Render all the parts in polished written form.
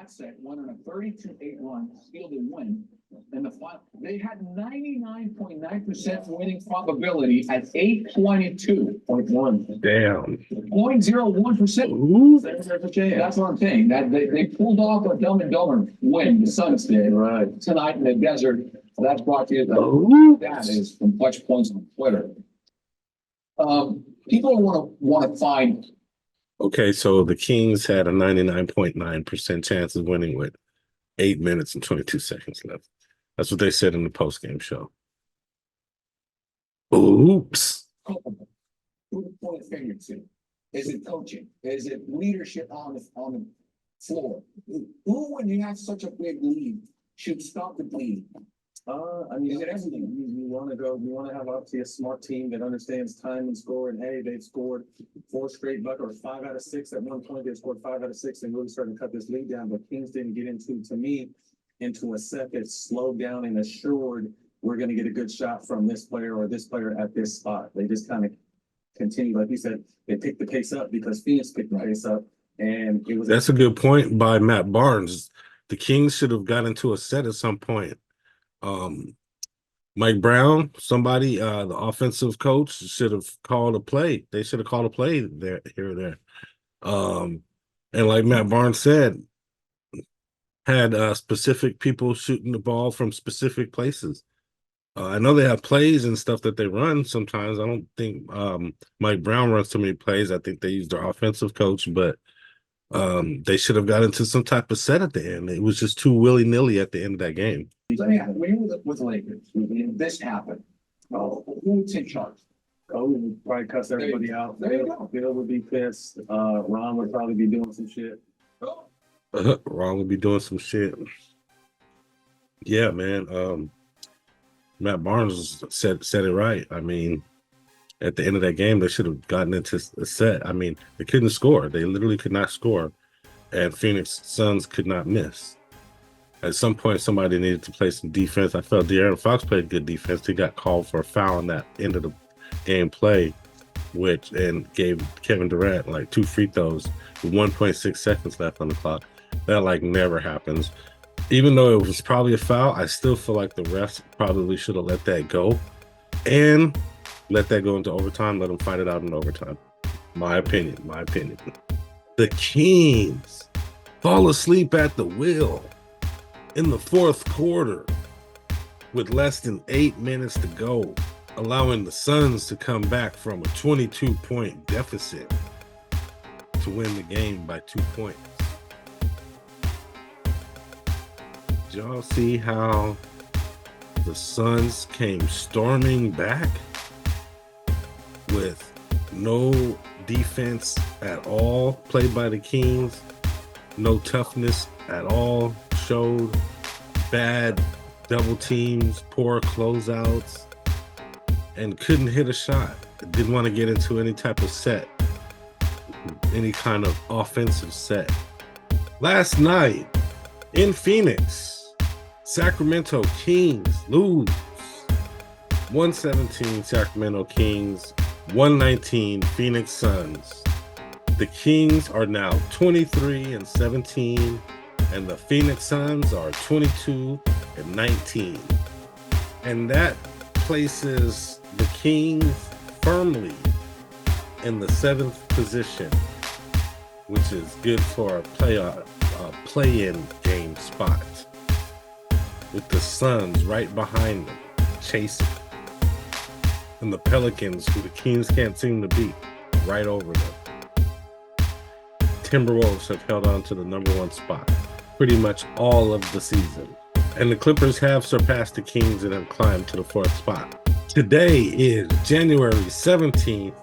that set went on a 32-8 run, sealed a win. And they had 99.9% winning probability at 822.1. Damn. 0.01%. That's what I'm saying. That they pulled off a Dumb and Dumber win. The Suns did tonight in the desert. That's brought to you. That is from Clutch Points on Twitter. People want to find. Okay, so the Kings had a 99.9% chance of winning with 8 minutes and 22 seconds left. That's what they said in the post-game show. Oops. Who to point a finger to? Is it coaching? Is it leadership on the floor? Who, when you have such a big lead, should stop the bleeding? I mean, Is it everything? you want to have obviously a smart team that understands time and score. And hey, they've scored 4 straight buckets, or 5 out of 6. At one point, they scored 5 out of 6 and really starting to cut this lead down. But Kings didn't get into a set that's slowed down and assured we're going to get a good shot from this player or this player at this spot. They just kind of continue, like you said, they picked the pace up because Phoenix picked the pace up, and it was. That's a good point by Matt Barnes. The Kings should have got into a set at some point. Mike Brown, somebody, the offensive coach, should have called a play. They should have called a play there, here or there. And like Matt Barnes said, had specific people shooting the ball from specific places. I know they have plays and stuff that they run sometimes. I don't think Mike Brown runs too many plays. I think they use their offensive coach, but they should have got into some type of set at the end. It was just too willy-nilly at the end of that game. When you were with the Lakers, when this happened, who's in charge? Kobe would probably cuss everybody out. There you go. Bill would be pissed. Ron would probably be doing some shit. Ron would be doing some shit. Yeah, man. Matt Barnes said it right. I mean, at the end of that game, they should have gotten into a set. I mean, they couldn't score. They literally could not score. And Phoenix Suns could not miss. At some point, somebody needed to play some defense. I felt De'Aaron Fox played good defense. He got called for a foul in that end of the game play, and gave Kevin Durant like 2 free throws with 1.6 seconds left on the clock. That like never happens. Even though it was probably a foul, I still feel like the refs probably should have let that go and let that go into overtime. Let them fight it out in overtime. My opinion. The Kings fall asleep at the wheel in the 4th quarter with less than 8 minutes to go, allowing the Suns to come back from a 22-point deficit to win the game by 2 points. Did y'all see how the Suns came storming back with no defense at all played by the Kings, no toughness at all showed, bad double teams, poor closeouts, and couldn't hit a shot. Didn't want to get into any type of set, any kind of offensive set. Last night in Phoenix, Sacramento Kings lose 117 Sacramento Kings, 119 Phoenix Suns. The Kings are now 23-17, and the Phoenix Suns are 22-19. And that places the Kings firmly in the 7th position, which is good for a play-in game spot, with the Suns right behind them, chasing. And the Pelicans, who the Kings can't seem to beat, right over them. Timberwolves have held on to the #1 spot pretty much all of the season. And the Clippers have surpassed the Kings and have climbed to the 4th spot. Today is January 17th,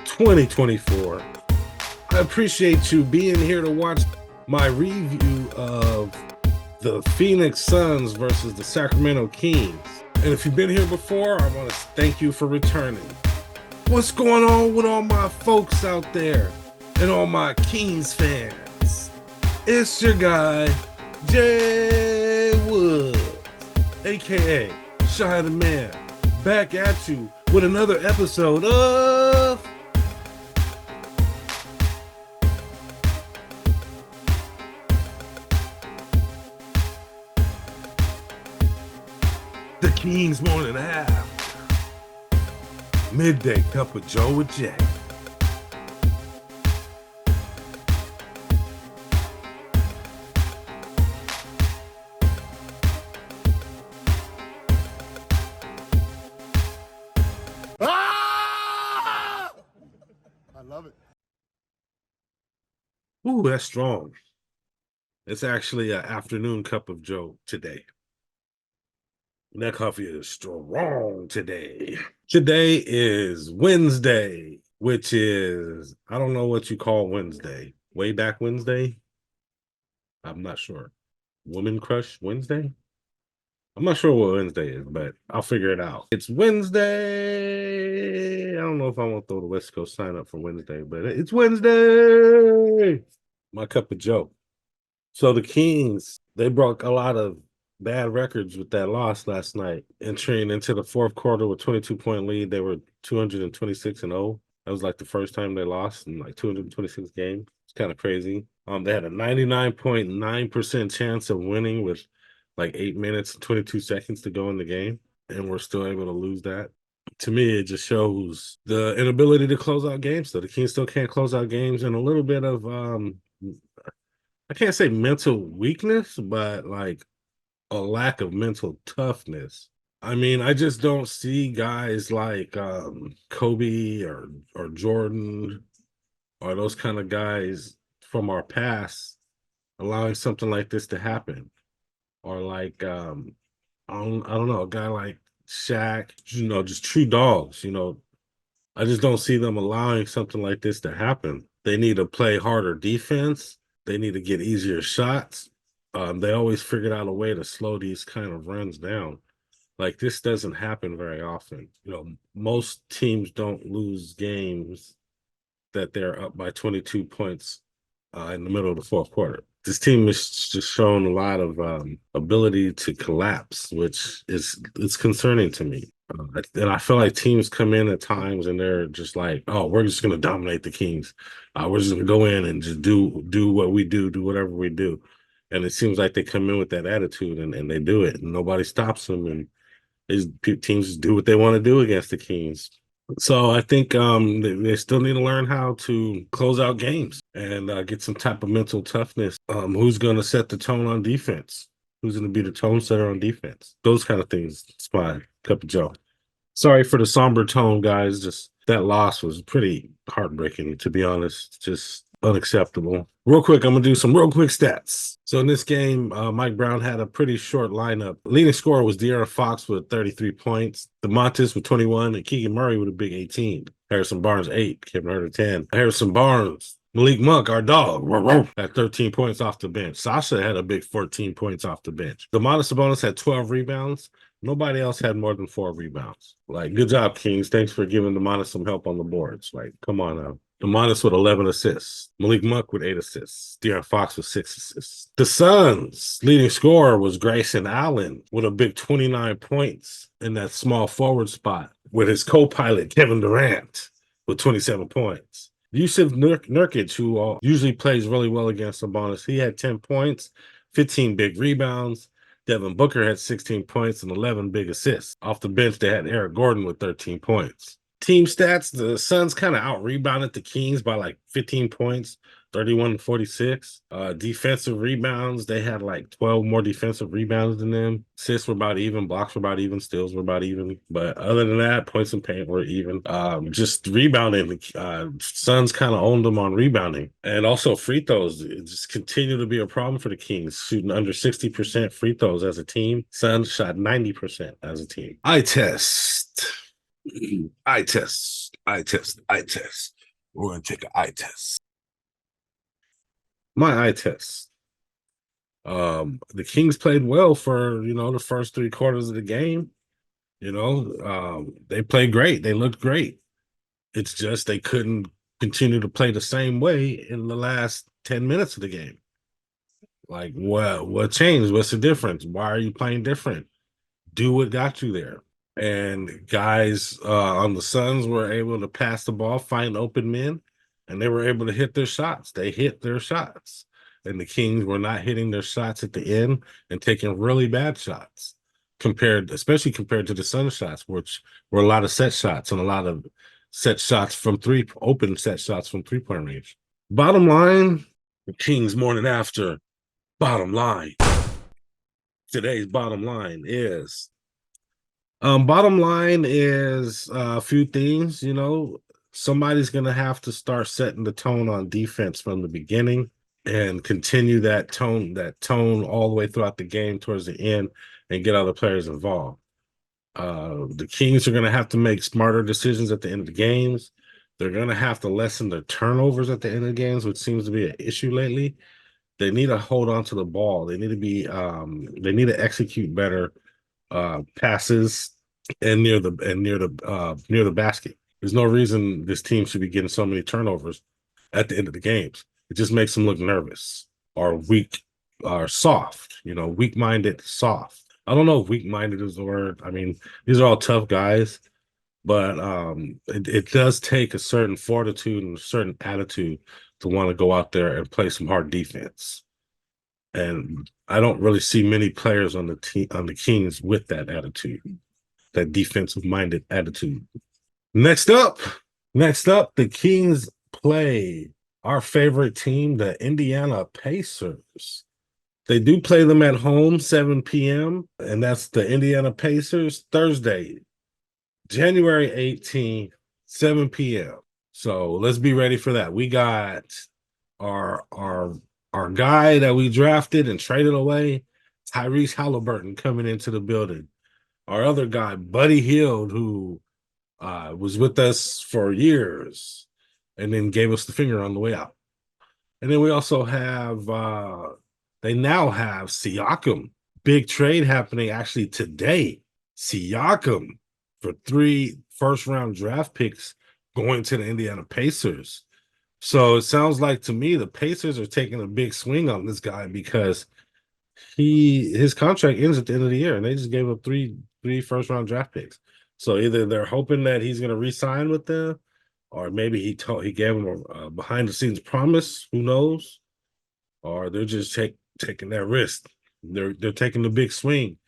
2024. I appreciate you being here to watch my review of the Phoenix Suns versus the Sacramento Kings. And if you've been here before, I want to thank you for returning. What's going on with all my folks out there and all my Kings fans? It's your guy, Jay Woods, aka Shy the Man, back at you with another episode of Kings 1.5. Midday Cup of Joe with Jay. I love it. Ooh, that's strong. It's actually an afternoon cup of Joe today. That coffee is strong today. Today is Wednesday, which is, I don't know what you call Wednesday. Way back Wednesday? I'm not sure. Woman Crush Wednesday? I'm not sure what Wednesday is, but I'll figure it out. It's Wednesday. I don't know if I want to throw the West Coast sign up for Wednesday, but it's Wednesday. My cup of Joe. So the Kings, they broke a lot of bad records with that loss last night. Entering into the fourth quarter with 22-point lead, they were 226-0. That was like the first time they lost in like 226 games. It's kind of crazy. They had a 99.9% chance of winning with like 8 minutes and 22 seconds to go in the game, and we're still able to lose that. To me, it just shows the inability to close out games. So the Kings still can't close out games, and a little bit of I can't say mental weakness, but like a lack of mental toughness. I mean, I just don't see guys like Kobe or Jordan or those kind of guys from our past allowing something like this to happen. Or like I don't know, a guy like Shaq, just true dogs, I just don't see them allowing something like this to happen. They need to play harder defense. They need to get easier shots. They always figured out a way to slow these kind of runs down. Like this doesn't happen very often. Most teams don't lose games that they're up by 22 points in the middle of the fourth quarter. This team has just shown a lot of ability to collapse, which it's concerning to me. And I feel like teams come in at times and they're just like, "Oh, we're just going to dominate the Kings. We're just going to go in and just do what we do whatever we do." And it seems like they come in with that attitude and they do it, and nobody stops them. And teams just do what they want to do against the Kings. So I think they still need to learn how to close out games and get some type of mental toughness. Who's going to set the tone on defense? Who's going to be the tone setter on defense? Those kind of things. It's my cup of Joe. Sorry for the somber tone, guys. Just that loss was pretty heartbreaking, to be honest. Just unacceptable. Real quick, I'm going to do some real quick stats. So in this game, Mike Brown had a pretty short lineup. Leading scorer was De'Aaron Fox with 33 points, DeMontis with 21, and Keegan Murray with a big 18. Harrison Barnes, 8. Kevin Huerter, 10. Harrison Barnes, Malik Monk, our dog, had 13 points off the bench. Sasha had a big 14 points off the bench. Domantas Sabonis had 12 rebounds. Nobody else had more than 4 rebounds. Like, good job, Kings. Thanks for giving Domantas some help on the boards. Like, come on now. Domantas with 11 assists. Malik Monk with 8 assists. De'Aaron Fox with 6 assists. The Suns' leading scorer was Grayson Allen with a big 29 points in that small forward spot with his co-pilot, Kevin Durant, with 27 points. Yusuf Nurkic, who usually plays really well against Sabonis, he had 10 points, 15 big rebounds. Devin Booker had 16 points and 11 big assists. Off the bench, they had Eric Gordon with 13 points. Team stats, the Suns kind of out-rebounded the Kings by like 15 points, 31-46. Defensive rebounds, they had like 12 more defensive rebounds than them. Assists were about even, blocks were about even, steals were about even. But other than that, points and paint were even. Just rebounding, Suns kind of owned them on rebounding. And also free throws, it just continue to be a problem for the Kings, shooting under 60% free throws as a team. Suns shot 90% as a team. Eye test. Eye test. We're going to take an eye test. My eye test. The Kings played well for, the first 3 quarters of the game. They played great. They looked great. It's just they couldn't continue to play the same way in the last 10 minutes of the game. Like, what changed? What's the difference? Why are you playing different? Do what got you there. And guys on the Suns were able to pass the ball, find open men, and they were able to hit their shots. They hit their shots. And the Kings were not hitting their shots at the end and taking really bad shots. especially compared to the Sun shots, which were a lot of set shots and a lot of set shots from open set shots from 3-point range. Bottom line, the Kings morning after. Bottom line. Today's bottom line is a few things. Somebody's gonna have to start setting the tone on defense from the beginning and continue that tone all the way throughout the game towards the end and get other players involved. The Kings are going to have to make smarter decisions at the end of the games. They're going to have to lessen their turnovers at the end of the games, which seems to be an issue lately. They need to hold on to the ball. They need to execute better passes and near the basket. There's no reason this team should be getting so many turnovers at the end of the games. It just makes them look nervous or weak or soft, weak-minded, soft. I don't know if weak-minded is the word. I mean, these are all tough guys, but it does take a certain fortitude and a certain attitude to want to go out there and play some hard defense. And I don't really see many players on the Kings with that attitude, that defensive-minded attitude. Next up, the Kings play our favorite team, the Indiana Pacers. They do play them at home, 7 p.m., and that's the Indiana Pacers, Thursday, January 18th, 7 p.m. So let's be ready for that. We got our guy that we drafted and traded away, Tyrese Halliburton, coming into the building. Our other guy, Buddy Hield, who was with us for years and then gave us the finger on the way out. And then we also have they now have Siakam. Big trade happening actually today. Siakam for 3 first-round draft picks going to the Indiana Pacers. So it sounds like to me the Pacers are taking a big swing on this guy because his contract ends at the end of the year, and they just gave up 3 first-round draft picks. So either they're hoping that he's going to re-sign with them, or maybe he gave them a behind-the-scenes promise. Who knows? Or they're just taking that risk. They're taking the big swing.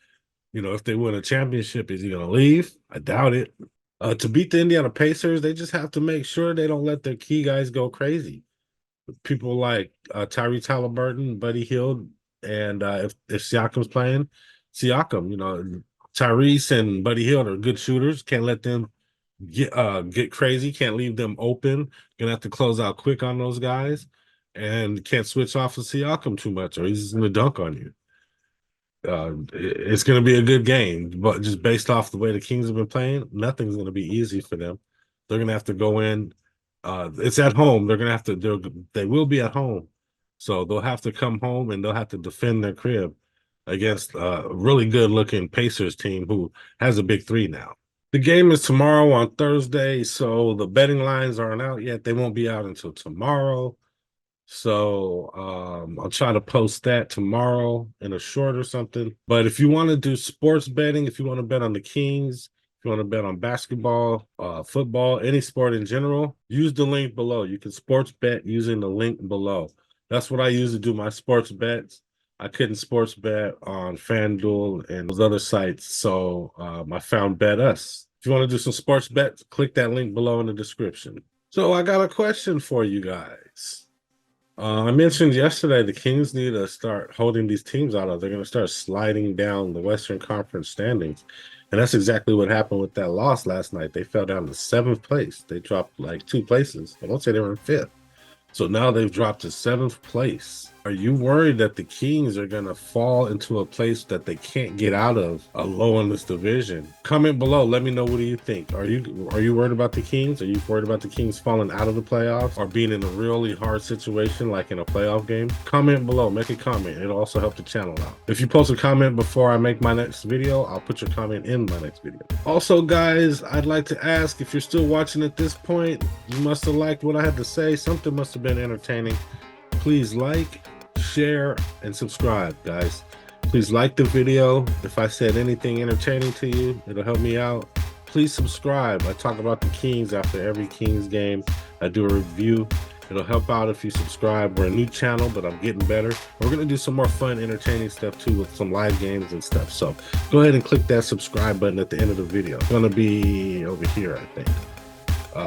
If they win a championship, is he going to leave? I doubt it. To beat the Indiana Pacers, they just have to make sure they don't let their key guys go crazy. People like Tyrese Halliburton, Buddy Hield, and if Siakam's playing, Siakam. Tyrese and Buddy Hield are good shooters. Can't let them get crazy. Can't leave them open. Gonna have to close out quick on those guys, and can't switch off of Siakam too much, or he's just gonna dunk on you. It's going to be a good game, but just based off the way the Kings have been playing, nothing's going to be easy for them. They're going to have to go in. It's at home. They're going to have to. They will be at home, so they'll have to come home and they'll have to defend their crib against a really good-looking Pacers team who has a big 3 now. The game is tomorrow on Thursday, so the betting lines aren't out yet. They won't be out until tomorrow. So I'll try to post that tomorrow in a short or something. But if you want to do sports betting, if you want to bet on the Kings, if you want to bet on basketball, football, any sport in general, use the link below. You can sports bet using the link below. That's what I use to do my sports bets. I couldn't sports bet on FanDuel and those other sites, so I found Bet Us. If you want to do some sports bets, click that link below in the description. So I got a question for you guys. I mentioned yesterday the Kings need to start holding these teams out of. They're going to start sliding down the Western Conference standings. And that's exactly what happened with that loss last night. They fell down to 7th place. They dropped like 2 places. I won't say they were in 5th. So now they've dropped to 7th place. Are you worried that the Kings are going to fall into a place that they can't get out of low in this division? Comment below. Let me know, what do you think? Are you worried about the Kings? Are you worried about the Kings falling out of the playoffs or being in a really hard situation like in a playoff game? Comment below. Make a comment. It'll also help the channel out. If you post a comment before I make my next video, I'll put your comment in my next video. Also, guys, I'd like to ask, if you're still watching at this point, you must have liked what I had to say. Something must have been entertaining. Please like, share, and subscribe, guys. Please like the video. If I said anything entertaining to you, it'll help me out. Please subscribe. I talk about the Kings after every Kings game. I do a review, It'll help out if you subscribe. We're a new channel, but I'm getting better. We're gonna do some more fun, entertaining stuff too with some live games and stuff. So go ahead and click that subscribe button at the end of the video. It's gonna be over here, I think.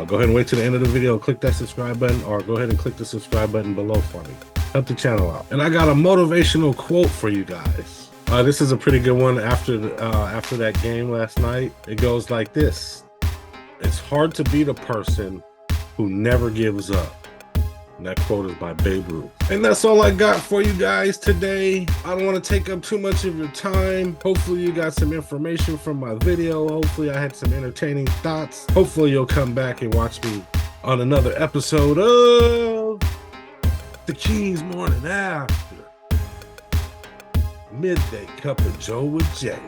Go ahead and wait to the end of the video, click that subscribe button, or go ahead and click the subscribe button below for me. Help the channel out. And I got a motivational quote for you guys. This is a pretty good one after that game last night. It goes like this: it's hard to beat a person who never gives up. And that quote is by Babe Ruth. And that's all I got for you guys today. I don't want to take up too much of your time. Hopefully you got some information from my video. Hopefully I had some entertaining thoughts. Hopefully you'll come back and watch me on another episode of The King's Morning After. Midday Cup of Joe with Jay.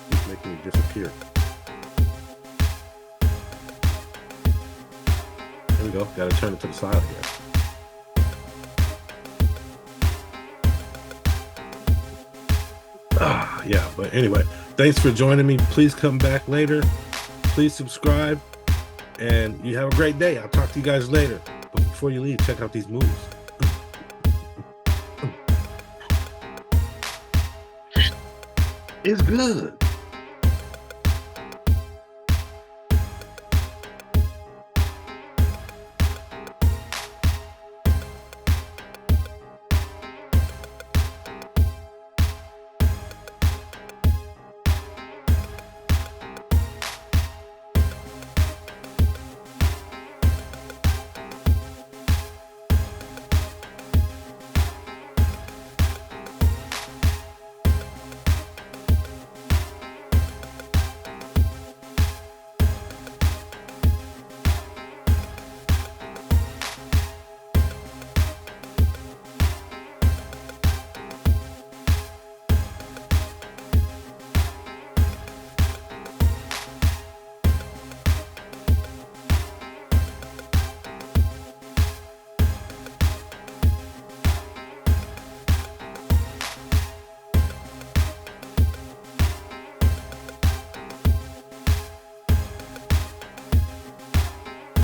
He's making me disappear. There we go. Got to turn it to the side here. Yeah, but anyway, thanks for joining me. Please come back later. Please subscribe, and you have a great day. I'll talk to you guys later. But before you leave, check out these moves. It's good.